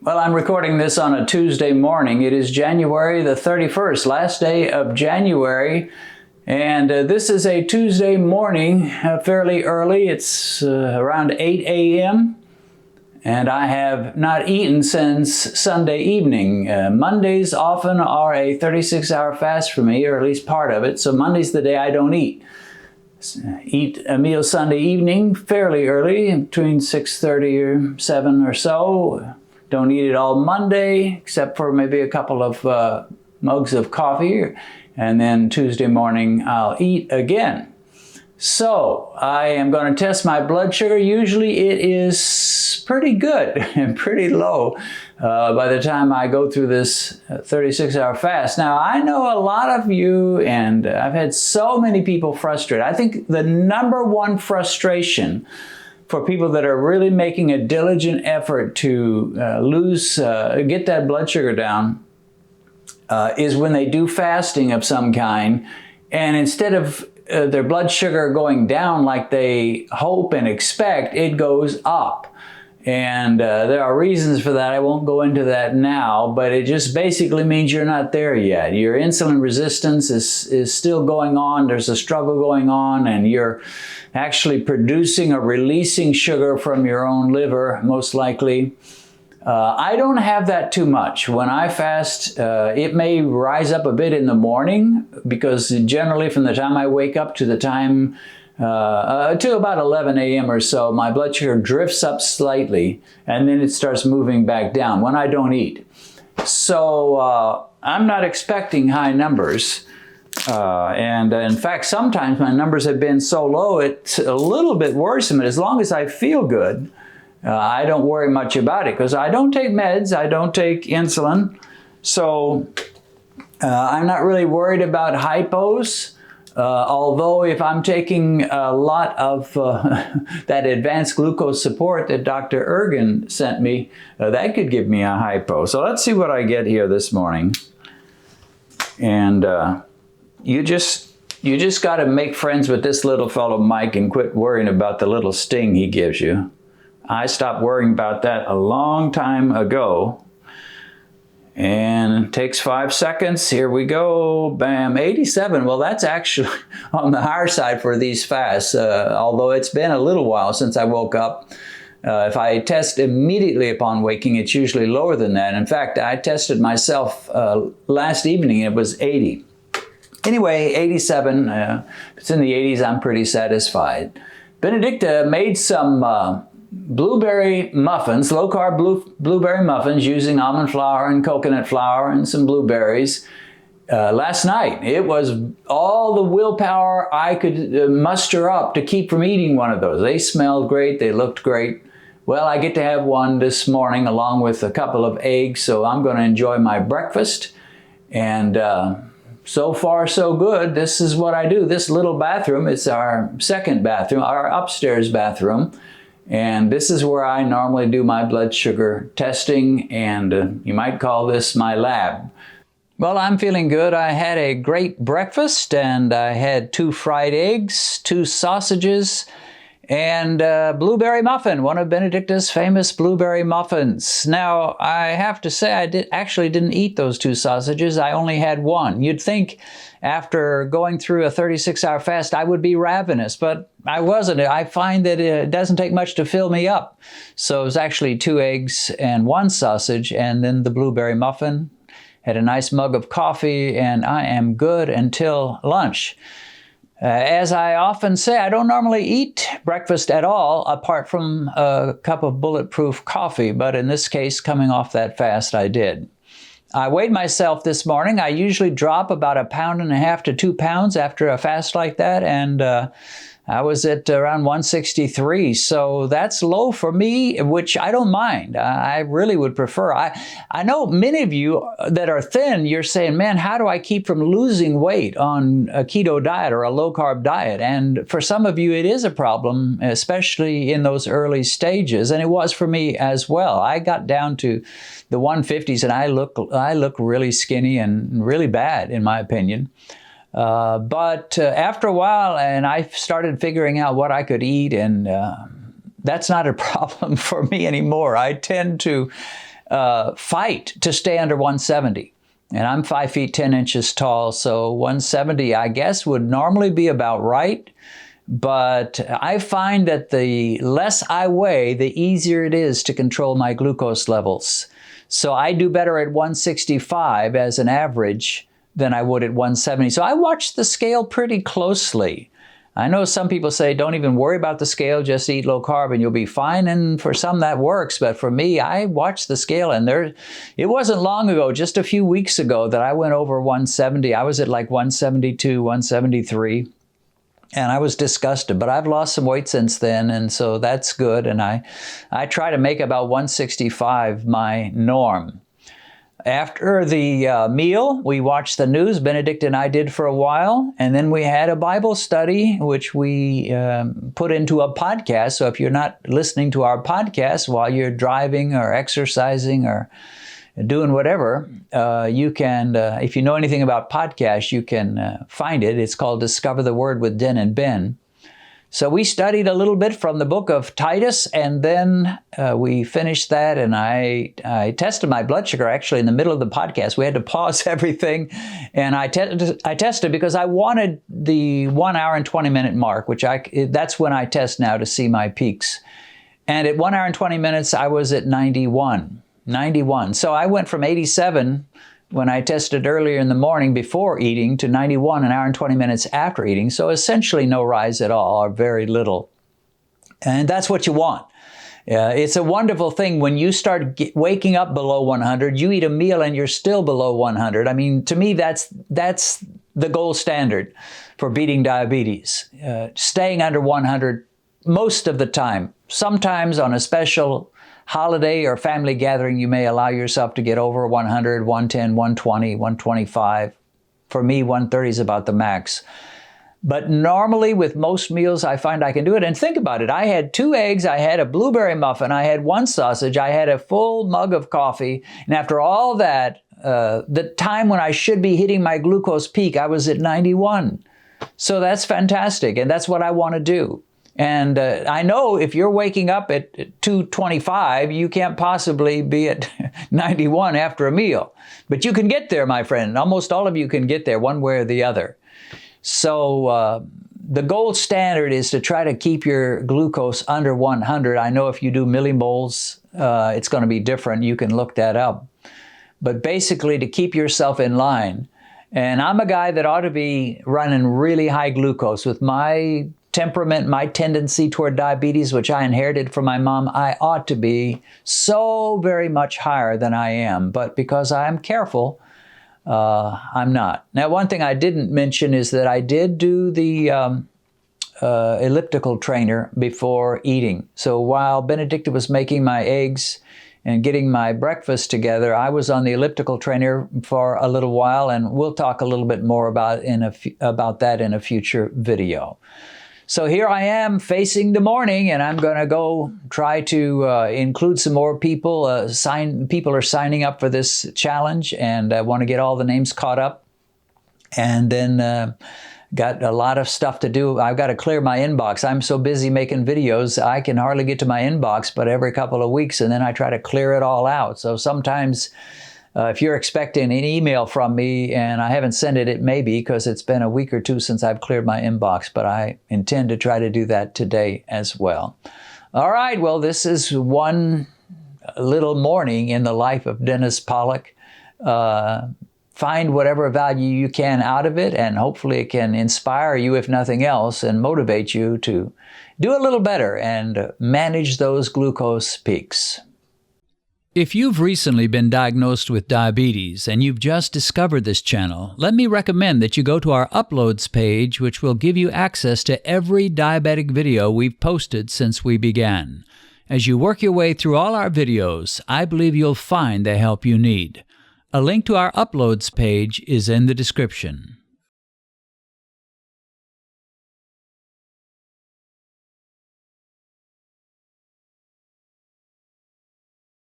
Well, I'm recording this on a Tuesday morning. It is January the 31st, last day of January. And this is a Tuesday morning, fairly early. It's around 8 a.m. And I have not eaten since Sunday evening. Mondays often are a 36-hour fast for me, or at least part of it. So Monday's the day I don't eat. Eat a meal Sunday evening fairly early, between 6:30 or 7 or so. Don't eat it all Monday, except for maybe a couple of mugs of coffee. And then Tuesday morning, I'll eat again. So I am going to test my blood sugar. Usually it is pretty good and pretty low by the time I go through this 36-hour fast. Now, I know a lot of you, and I've had so many people frustrated. I think the number one frustration for people that are really making a diligent effort to get that blood sugar down is when they do fasting of some kind, and instead of their blood sugar going down like they hope and expect, it goes up. And there are reasons for that. I won't go into that now, but it just basically means you're not there yet. Your insulin resistance is still going on. There's a struggle going on, and you're actually producing or releasing sugar from your own liver, most likely. I don't have that too much. When I fast, it may rise up a bit in the morning, because generally from the time I wake up to the time to about 11 a.m. or so, my blood sugar drifts up slightly, and then it starts moving back down when I don't eat. So I'm not expecting high numbers. And in fact, sometimes my numbers have been so low, it's a little bit worrisome. As long as I feel good, I don't worry much about it, because I don't take meds, I don't take insulin. So I'm not really worried about hypos. Although if I'm taking a lot of that advanced glucose support that Dr. Ergen sent me, that could give me a hypo. So let's see what I get here this morning. And you just got to make friends with this little fellow Mike and quit worrying about the little sting he gives you. I stopped worrying about that a long time ago. And it takes 5 seconds. Here we go. Bam, 87. Well, that's actually on the higher side for these fasts, although it's been a little while since I woke up. If I test immediately upon waking, it's usually lower than that. In fact, I tested myself last evening, and it was 80. Anyway, 87. If it's in the 80s, I'm pretty satisfied. Benedicta made some blueberry muffins, low-carb blueberry muffins using almond flour and coconut flour and some blueberries last night. It was all the willpower I could muster up to keep from eating one of those. They smelled great. They looked great. Well, I get to have one this morning along with a couple of eggs, so I'm going to enjoy my breakfast. And so far, so good. This is what I do. This little bathroom, it's our second bathroom, our upstairs bathroom. And this is where I normally do my blood sugar testing, and you might call this my lab. Well, I'm feeling good. I had a great breakfast, and I had 2 fried eggs, 2 sausages, and a blueberry muffin, one of Benedicta's famous blueberry muffins. Now, I have to say I actually didn't eat those 2 sausages. I only had 1. You'd think after going through a 36-hour fast, I would be ravenous, but I wasn't. I find that it doesn't take much to fill me up. So it was actually 2 eggs and 1 sausage, and then the blueberry muffin. Had a nice mug of coffee, and I am good until lunch. As I often say, I don't normally eat breakfast at all, apart from a cup of bulletproof coffee, but in this case, coming off that fast, I did. I weighed myself this morning. I usually drop about 1.5 pounds to 2 pounds after a fast like that, and I was at around 163, so that's low for me, which I don't mind. I really would prefer. I know many of you that are thin, you're saying, man, how do I keep from losing weight on a keto diet or a low-carb diet? And for some of you, it is a problem, especially in those early stages, and it was for me as well. I got down to the 150s, and I look really skinny and really bad, in my opinion. But after a while, and I started figuring out what I could eat, and that's not a problem for me anymore. I tend to fight to stay under 170. And I'm 5 feet 10 inches tall, so 170, I guess, would normally be about right. But I find that the less I weigh, the easier it is to control my glucose levels. So I do better at 165 as an average than I would at 170. So I watch the scale pretty closely. I know some people say, don't even worry about the scale, just eat low carb and you'll be fine. And for some that works. But for me, I watch the scale, and it wasn't long ago, just a few weeks ago, that I went over 170. I was at like 172, 173. And I was disgusted, but I've lost some weight since then, and so that's good. And I try to make about 165 my norm. After the meal, we watched the news. Benedict and I did for a while, and then we had a Bible study, which we put into a podcast. So if you're not listening to our podcast while you're driving or exercising or doing whatever, you can, if you know anything about podcasts, you can find it. It's called Discover the Word with Den and Ben. So we studied a little bit from the book of Titus, and then we finished that, and I tested my blood sugar actually in the middle of the podcast. We had to pause everything, and I tested because I wanted the 1 hour and 20 minute mark, which that's when I test now to see my peaks. And at 1 hour and 20 minutes, I was at 91. So I went from 87 when I tested earlier in the morning before eating to 91 an hour and 20 minutes after eating. So essentially no rise at all, or very little. And that's what you want. It's a wonderful thing when you start waking up below 100, you eat a meal and you're still below 100. I mean, to me, that's the gold standard for beating diabetes. Staying under 100 most of the time. Sometimes on a special holiday or family gathering, you may allow yourself to get over 100, 110, 120, 125. For me, 130 is about the max. But normally with most meals, I find I can do it. And think about it. I had 2 eggs, I had a blueberry muffin, I had 1 sausage, I had a full mug of coffee. And after all that, the time when I should be hitting my glucose peak, I was at 91. So that's fantastic. And that's what I want to do. And I know if you're waking up at 225, you can't possibly be at 91 after a meal. But you can get there, my friend. Almost all of you can get there one way or the other. So the gold standard is to try to keep your glucose under 100. I know if you do millimoles, it's going to be different. You can look that up. But basically to keep yourself in line. And I'm a guy that ought to be running really high glucose. With my temperament, my tendency toward diabetes, which I inherited from my mom, I ought to be so very much higher than I am. But because I am careful, I'm not. Now, one thing I didn't mention is that I did do the elliptical trainer before eating. So while Benedicta was making my eggs and getting my breakfast together, I was on the elliptical trainer for a little while, and we'll talk a little bit more about that in a future video. So here I am facing the morning, and I'm going to go try to include some more people. People are signing up for this challenge, and I want to get all the names caught up. And then got a lot of stuff to do. I've got to clear my inbox. I'm so busy making videos, I can hardly get to my inbox, but every couple of weeks, and then I try to clear it all out. So sometimes if you're expecting an email from me and I haven't sent it, it may be because it's been a week or 2 since I've cleared my inbox, but I intend to try to do that today as well. All right, well, this is one little morning in the life of Dennis Pollock. Find whatever value you can out of it, and hopefully it can inspire you, if nothing else, and motivate you to do a little better and manage those glucose peaks. If you've recently been diagnosed with diabetes and you've just discovered this channel, let me recommend that you go to our Uploads page, which will give you access to every diabetic video we've posted since we began. As you work your way through all our videos, I believe you'll find the help you need. A link to our Uploads page is in the description.